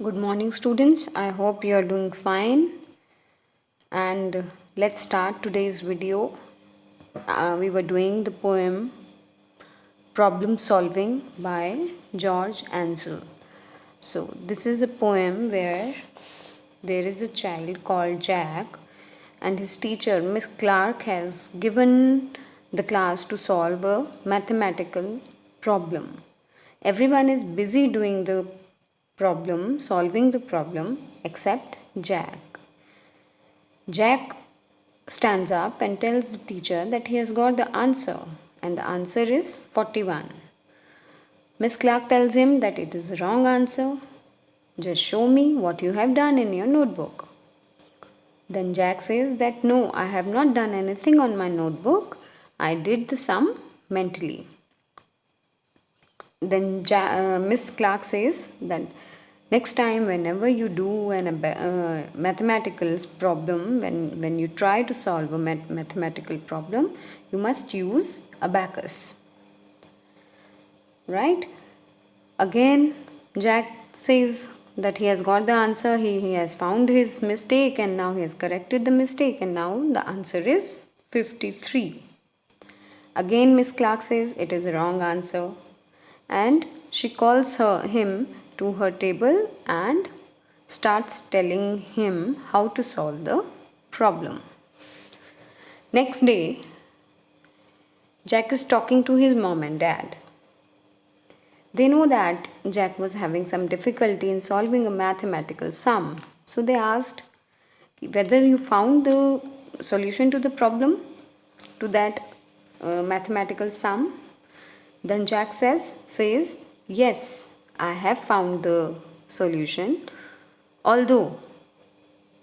Good morning, students. I hope you are doing fine. And let's start today's video. We were doing the poem Problem Solving by George Ansel. So, this is a poem where there is a child called Jack, and his teacher, Miss Clark, has given the class to solve a mathematical problem. Everyone is busy doing the problem, solving the problem, except Jack. Jack stands up and tells the teacher that he has got the answer, and the answer is 41. Miss Clark tells him that it is a wrong answer. Just show me what you have done in your notebook. Then Jack says that no, I have not done anything on my notebook. I did the sum mentally. Then Miss Clark says that next time whenever you do a mathematical problem, when you try to solve a mathematical problem, you must use abacus. Right? Again, Jack says that he has got the answer, he has found his mistake and now he has corrected the mistake, and now the answer is 53. Again, Miss Clark says it is a wrong answer, and she calls him to her table and starts telling him how to solve the problem. Next day, Jack is talking to his mom and dad. They know that Jack was having some difficulty in solving a mathematical sum. So they asked whether you found the solution to the problem, to that mathematical sum. Then Jack says, yes, I have found the solution, although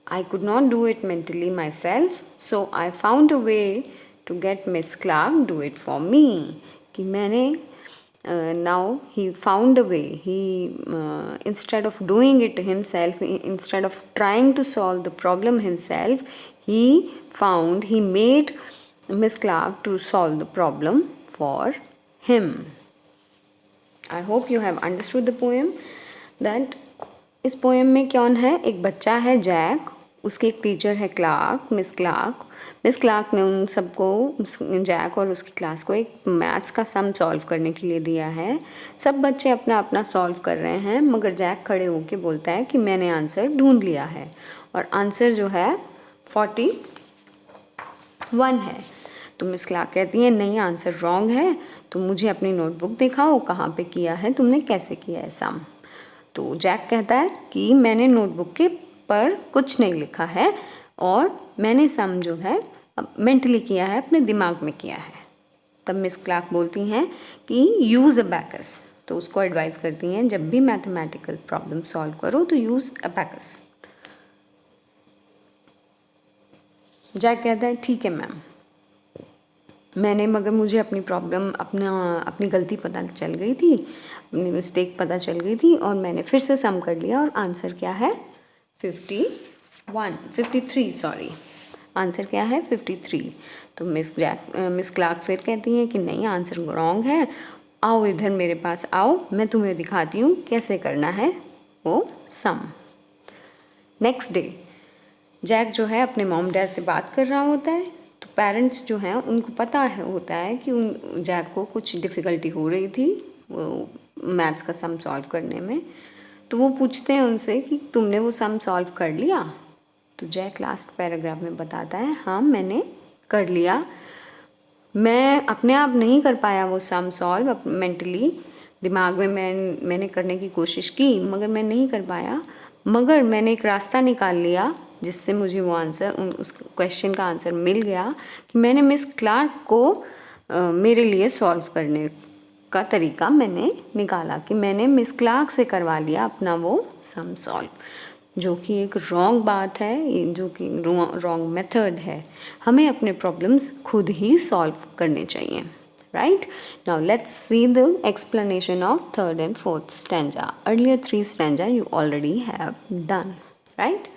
I could not do it mentally myself, so I found a way to get Miss Clark do it for me. कि मैंने now he found a way. He instead of doing it himself, instead of trying to solve the problem himself, he made Miss Clark to solve the problem for him. I hope you have understood the poem. That इस poem में कौन है? एक बच्चा है Jack, उसकी एक teacher है Clark, Miss Clark. Miss Clark ने उन सबको, जैक और उसकी क्लास को, एक मैथ्स का सम सॉल्व करने के लिए दिया है. सब बच्चे अपना अपना सॉल्व कर रहे हैं, मगर जैक खड़े होके बोलता है कि मैंने आंसर ढूंढ लिया है, और आंसर जो है 41 है. तो मिस क्लार्क कहती है नहीं, आंसर रॉन्ग है, तो मुझे अपनी नोटबुक दिखाओ, कहाँ पे किया है तुमने, कैसे किया है सम. तो जैक कहता है कि मैंने नोटबुक के पर कुछ नहीं लिखा है, और मैंने सम जो है मेंटली किया है, अपने दिमाग में किया है. तब मिस क्लार्क बोलती हैं कि यूज़ अबैकस. तो उसको एडवाइस करती हैं जब भी मैथमेटिकल प्रॉब्लम सॉल्व करो तो यूज़ अबैकस. जैक कहता है ठीक है मैम, मगर मुझे अपनी प्रॉब्लम, अपनी गलती पता चल गई थी, अपनी मिस्टेक पता चल गई थी, और मैंने फिर से सम कर लिया, और आंसर क्या है 53 सॉरी, आंसर क्या है 53. तो मिस क्लार्क फिर कहती हैं कि नहीं, आंसर रॉन्ग है, आओ इधर मेरे पास आओ, मैं तुम्हें दिखाती हूँ कैसे करना है वो सम. नेक्स्ट डे जैक जो है अपने मॉम डैड से बात कर रहा होता है. तो पेरेंट्स जो हैं उनको पता होता है कि जैक को कुछ डिफ़िकल्टी हो रही थी वो मैथ्स का सम सॉल्व करने में. तो वो पूछते हैं उनसे कि तुमने वो सम सॉल्व कर लिया. तो जैक लास्ट पैराग्राफ में बताता है हाँ मैंने कर लिया, मैं अपने आप नहीं कर पाया वो सम सॉल्व, मेंटली दिमाग में मैंने करने की कोशिश की, मगर मैं नहीं कर पाया, मगर मैंने एक रास्ता निकाल लिया जिससे मुझे वो आंसर, उस क्वेश्चन का आंसर मिल गया, कि मैंने मिस क्लार्क को मेरे लिए सॉल्व करने का तरीका मैंने निकाला, कि मैंने मिस क्लार्क से करवा लिया अपना वो सम सॉल्व, जो कि एक रॉन्ग बात है, जो कि रॉन्ग मेथड है. हमें अपने प्रॉब्लम्स खुद ही सॉल्व करने चाहिए. Right? Now let's see the explanation of third and fourth stanza. Earlier 3 stanza you already have done. Right?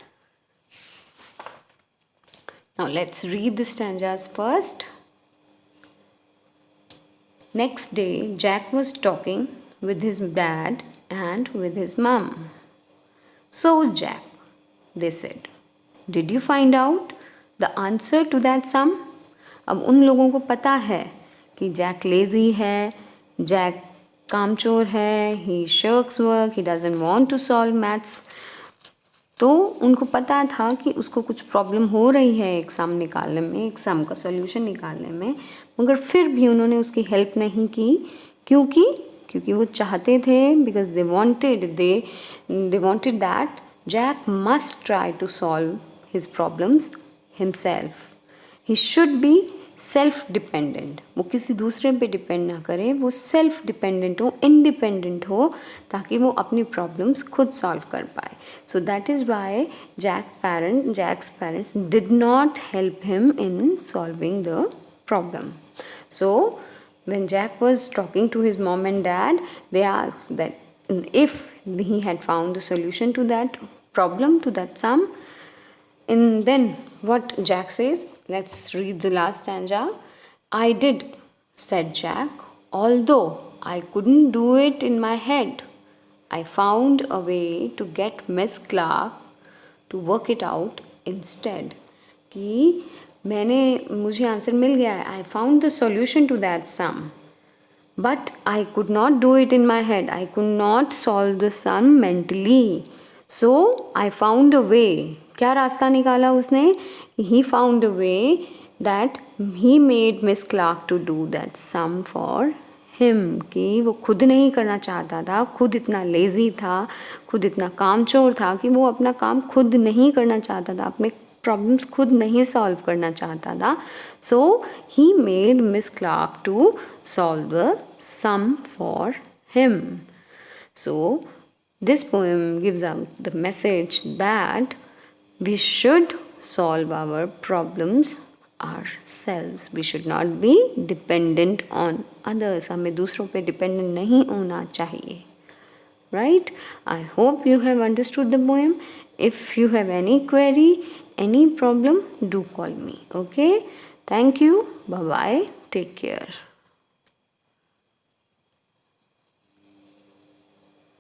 Now let's read the stanzas first. Next day, Jack was talking with his dad and with his mom. So Jack, they said, did you find out the answer to that sum? अब उन लोगों को पता है कि Jack lazy है, Jack कामचोर है, he shirks work, he doesn't want to solve maths. तो उनको पता था कि उसको कुछ प्रॉब्लम हो रही है एग्ज़ाम निकालने में, एग्ज़ाम का सॉल्यूशन निकालने में, मगर फिर भी उन्होंने उसकी हेल्प नहीं की. क्योंकि वो चाहते थे, because they wanted that Jack must try to solve his problems himself. He should be self dependent. वो किसी दूसरे पे डिपेंड ना करे, वो सेल्फ डिपेंडेंट हो, इंडिपेंडेंट हो, ताकि वो अपनी प्रॉब्लम्स खुद सॉल्व कर पाए. So that is why Jack's parents did not help him in solving the problem. So when Jack was talking to his mom and dad, they asked that if he had found the solution to that problem, to that sum. And then what Jack says, let's read the last stanza. I did, said Jack, although I couldn't do it in my head. I found a way to get Miss Clark to work it out instead. कि मुझे answer मिल गया है. I found the solution to that sum, but I could not do it in my head. I could not solve the sum mentally. So I found a way. क्या रास्ता निकाला उसने? He found a way that he made Miss Clark to do that sum for him. कि वो खुद नहीं करना चाहता था, खुद इतना लेज़ी था, खुद इतना कामचोर था कि वो अपना काम खुद नहीं करना चाहता था, अपने प्रॉब्लम्स खुद नहीं सॉल्व करना चाहता था. So he made Miss Clark to solve the sum for him. So this poem gives out the message that we should solve our problems ourselves. We should not be dependent on others. हमें दूसरों पे dependent नहीं होना चाहिए. Right? I hope you have understood the poem. If you have any query, any problem, do call me. Okay? Thank you. Bye bye. Take care.